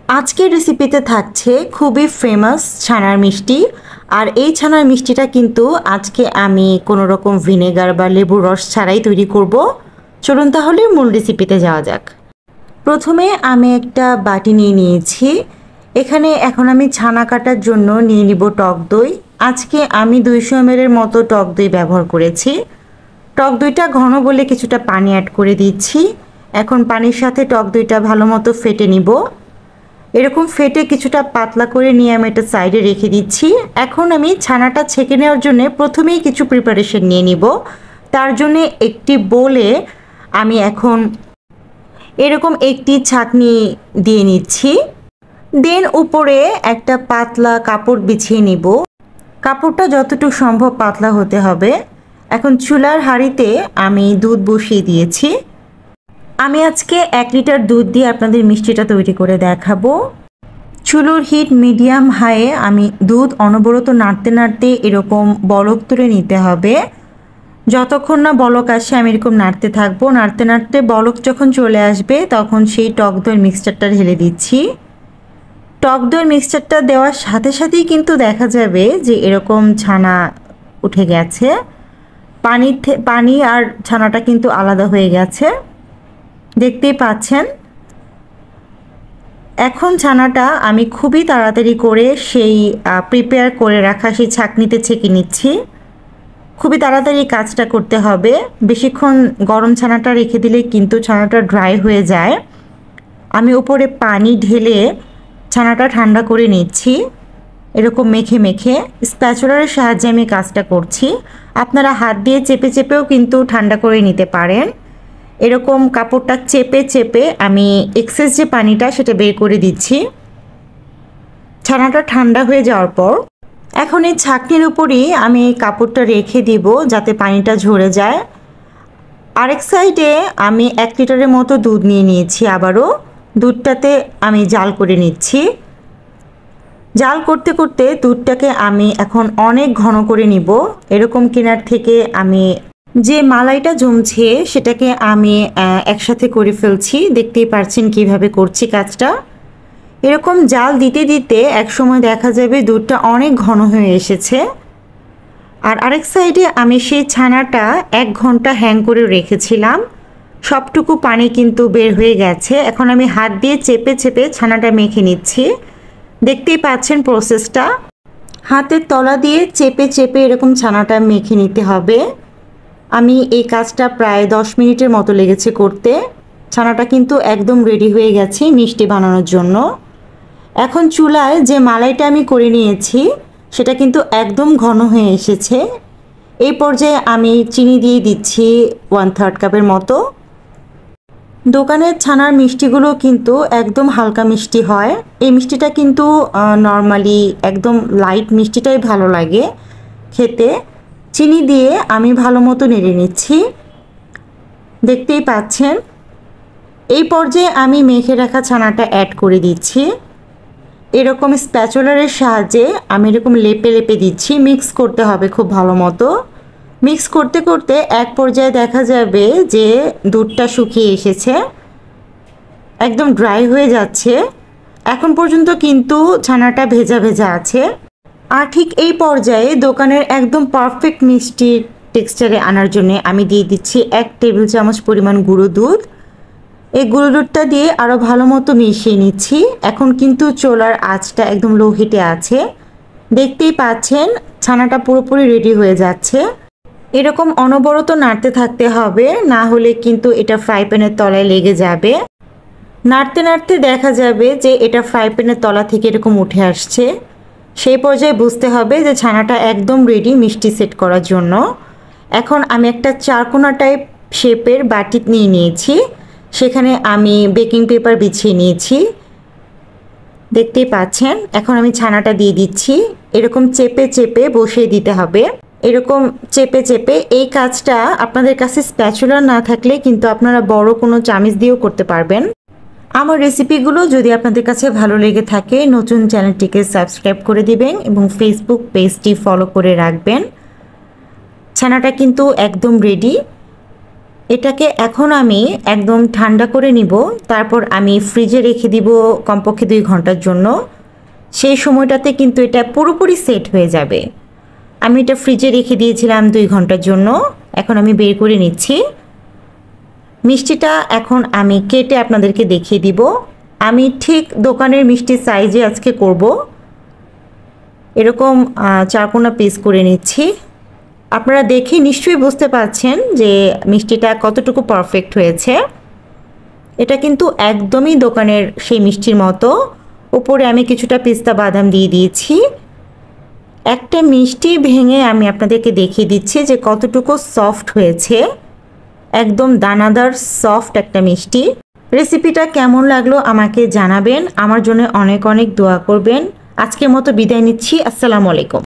আজকের রেসিপিতে থাকছে খুবই ফেমাস ছানার মিষ্টি। আর এই ছানার মিষ্টিটা কিন্তু আজকে আমি কোনো রকম ভিনেগার বা লেবুর রস ছাড়াই তৈরি করব। চলুন তাহলে মূল রেসিপিতে যাওয়া যাক। প্রথমে আমি একটা বাটি নিয়ে নিয়েছি। এখানে এখন আমি ছানা কাটার জন্য নিয়ে নিব টক দই। আজকে আমি 200 ml এর মতো টক দই ব্যবহার করেছি। টক দইটা ঘন বলে কিছুটা পানি অ্যাড করে দিচ্ছি। এখন পানির সাথে টক দইটা ভালো মতো ফেটে নিব। এরকম ফেটে কিছুটা পাতলা করে নিয়ে আমি এটা সাইডে রেখে দিচ্ছি। এখন আমি ছানাটা ছেঁকে নেওয়ার জন্য প্রথমেই কিছু প্রিপারেশন নিয়ে নিব। তার জন্য একটি বোলে আমি এখন এরকম একটি ছাঁকনি দিয়ে নিচ্ছি। দেন উপরে একটা পাতলা কাপড় বিছিয়ে নিব। কাপড়টা যতটুকু সম্ভব পাতলা হতে হবে। এখন চুলার হাঁড়িতে আমি দুধ বসিয়ে দিয়েছি। আমি আজকে 1 লিটার দুধ দিয়ে আপনাদের মিষ্টিটা তৈরি করে দেখাবো। চুলোর হিট মিডিয়াম হাইয়ে আমি দুধ অনবরত নাড়তে নাড়তে এরকম বলক তুলে নিতে হবে। যতক্ষণ না বলক আসে আমি এরকম নাড়তে থাকবো। নাড়তে নাড়তে বলক যখন চলে আসবে তখন সেই টক দইয়ের মিক্সচারটা ঢেলে দিচ্ছি। টক দইয়ের মিক্সচারটা দেওয়ার সাথে সাথেই কিন্তু দেখা যাবে যে এরকম ছানা উঠে গেছে। পানি আর ছানাটা কিন্তু আলাদা হয়ে গেছে, দেখতেই পাচ্ছেন। এখন ছানাটা আমি খুবই তাড়াতাড়ি করে সেই প্রিপেয়ার করে রাখা সেই ছাঁকনিতে ছেঁকে নিচ্ছি। খুবই তাড়াতাড়ি কাজটা করতে হবে। বেশিক্ষণ গরম ছানাটা রেখে দিলে কিন্তু ছানাটা ড্রাই হয়ে যায়। আমি উপরে পানি ঢেলে ছানাটা ঠান্ডা করে নিচ্ছি। এরকম মেখে মেখে স্প্যাচুলারের সাহায্যে আমি কাজটা করছি। আপনারা হাত দিয়ে চেপে চেপেও কিন্তু ঠান্ডা করে নিতে পারেন। এরকম কাপড়টা চেপে চেপে আমি এক্সেস যে পানিটা সেটা বের করে দিচ্ছি। ছানাটা ঠান্ডা হয়ে যাওয়ার পর এখন এই ছাঁকনির উপরই আমি এই কাপড়টা রেখে দিব যাতে পানিটা ঝরে যায়। আরেক সাইডে আমি 1 লিটারের মতো দুধ নিয়ে নিয়েছি। আবারও দুধটাতে আমি জাল করে নিচ্ছি। জাল করতে করতে দুধটাকে আমি এখন অনেক ঘন করে নিব। এরকম কিনার থেকে আমি যে মালাইটা জমছে সেটাকে আমি একসাথে করে ফেলছি। দেখতেই পাচ্ছেন কিভাবে করছি কাজটা। এরকম জাল দিতে দিতে এক সময় দেখা যাবে দুধটা অনেক ঘন হয়ে এসেছে। আর আরেক সাইডে আমি সেই ছানাটা 1 ঘন্টা হ্যাং করে রেখেছিলাম। সবটুকু পানি কিন্তু বের হয়ে গেছে। এখন আমি হাত দিয়ে চেপে চেপে ছানাটা মেখে নিচ্ছি। দেখতেই পাচ্ছেন প্রসেসটা। হাতের তলা দিয়ে চেপে চেপে এরকম ছানাটা মেখে নিতে হবে। আমি এই কাজটা প্রায় 10 মিনিটের মতো লেগেছে করতে। ছানাটা কিন্তু একদম রেডি হয়ে গেছে মিষ্টি বানানোর জন্য। এখন চুলায় যে মালাইটা আমি করে নিয়েছি সেটা কিন্তু একদম ঘন হয়ে এসেছে। এই পর্যায়ে আমি চিনি দিয়ে দিচ্ছি 1/3 কাপের মতো। দোকানের ছানার মিষ্টিগুলো কিন্তু একদম হালকা মিষ্টি হয়। এই মিষ্টিটা কিন্তু নর্মালি একদম লাইট মিষ্টিটাই ভালো লাগে খেতে। চিনি দিয়ে আমি ভালো মতো নেড়ে নিচ্ছি। দেখতেই পাচ্ছেন। এই পর্যায়ে আমি মেখে রাখা ছানাটা অ্যাড করে দিচ্ছি। এরকম স্প্যাচুলারের সাহায্যে আমি এরকম লেপে লেপে দিচ্ছি। মিক্স করতে হবে খুব ভালো মতো। মিক্স করতে করতে এক পর্যায়ে দেখা যাবে যে দুধটা শুকিয়ে এসেছে, একদম ড্রাই হয়ে যাচ্ছে। এখন পর্যন্ত কিন্তু ছানাটা ভেজা ভেজা আছে। আর ঠিক এই পর্যায়ে দোকানের একদম পারফেক্ট মিষ্টির টেক্সচারে আনার জন্য আমি দিয়ে দিচ্ছি 1 টেবিল চামচ পরিমাণ গুঁড়ো দুধ। এই গুঁড়ো দুধটা দিয়ে আরও ভালো মতো মিশিয়ে নিচ্ছি। এখন কিন্তু চুলার আঁচটা একদম লো হিটে আছে। দেখতেই পাচ্ছেন ছানাটা পুরোপুরি রেডি হয়ে যাচ্ছে। এরকম অনবরত নাড়তে থাকতে হবে, না হলে কিন্তু এটা ফ্রাই প্যানের তলায় লেগে যাবে। নাড়তে নাড়তে দেখা যাবে যে এটা ফ্রাই প্যানের তলা থেকে এরকম উঠে আসছে। সেই পর্যায়ে বুঝতে হবে যে ছানাটা একদম রেডি মিষ্টি সেট করার জন্য। এখন আমি একটা চারকোনা টাইপ শেপের বাটি নিয়ে নিয়েছি। সেখানে আমি বেকিং পেপার বিছিয়ে নিয়েছি। দেখতেই পাচ্ছেন। এখন আমি ছানাটা দিয়ে দিচ্ছি। এরকম চেপে চেপে বসিয়ে দিতে হবে। এরকম চেপে চেপে এই কাজটা আপনাদের কাছে স্প্যাচুলার না থাকলে কিন্তু আপনারা বড় কোনো চামিচ দিয়েও করতে পারবেন। আমার রেসিপিগুলো যদি আপনাদের কাছে ভালো লেগে থাকে নতুন চ্যানেলটিকে সাবস্ক্রাইব করে দিবেন এবং ফেসবুক পেজটি ফলো করে রাখবেন। ছানাটা কিন্তু একদম রেডি। এটাকে এখন আমি একদম ঠান্ডা করে নিব, তারপর আমি ফ্রিজে রেখে দিব কমপক্ষে 2 ঘন্টার জন্য। সেই সময়টাতে কিন্তু এটা পুরোপুরি সেট হয়ে যাবে। আমি এটা ফ্রিজে রেখে দিয়েছিলাম 2 ঘন্টার জন্য, এখন আমি বের করে নিচ্ছি। মিষ্টিটা এখন আমি কেটে আপনাদেরকে দেখিয়ে দিব। আমি ঠিক দোকানের মিষ্টির সাইজে আজকে করব। এরকম 4 কোনা পিস করে নিচ্ছি। আপনারা দেখে নিশ্চয়ই বুঝতে পারছেন যে মিষ্টিটা কতটুকু পারফেক্ট হয়েছে। এটা কিন্তু একদমই দোকানের সেই মিষ্টির মতো। উপরে আমি কিছুটা পিস্তা বাদাম দিয়ে দিয়েছি। একটা মিষ্টি ভেঙে আমি আপনাদেরকে দেখিয়ে দিচ্ছি যে কতটুকু সফট হয়েছে। একদম দানাদার সফট একটা মিষ্টি। রেসিপিটা কেমন লাগলো আমাকে জানাবেন। আমার জন্য অনেক অনেক দোয়া করবেন। আজকের মতো বিদায় নিচ্ছি। আসসালামু আলাইকুম।